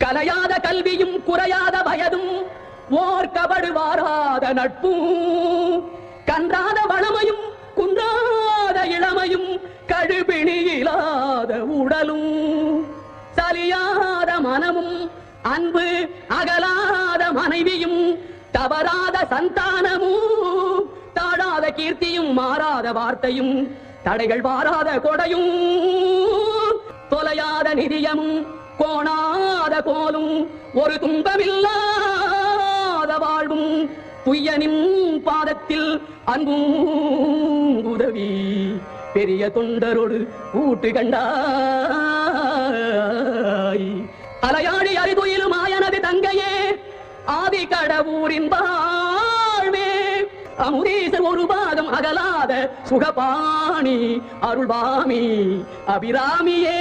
கலையாத கல்வியும் குறையாத வயதும் ஓர் கபடு வாராத நட்பும் கன்றாத வளமையும் குன்றாத இளமையும் கழுபிணியிலாத உடலும் சலியாத மனமும் அன்பு அகலாத மனைவியும் தவறாத சந்தானமும் தாழாத கீர்த்தியும் மாறாத வார்த்தையும் தடைகள் வாராத கொடையும் தொலையாத நிதியமும் கோணாத கோலும் ஒரு துன்பமில்லாத வாழ்வும் துய்யனின் பாதத்தில் அன்பும் உதவி பெரிய தொண்டரோடு கூட்டு கண்டாய் அலையாடி அறிதுயிலும் ஆயனது தங்கையே ஆதி கடவுரின் வாழ்வே அமுதீசர் ஒரு பாதம் அகலாத சுகபாணி அருள்வாமி அபிராமியே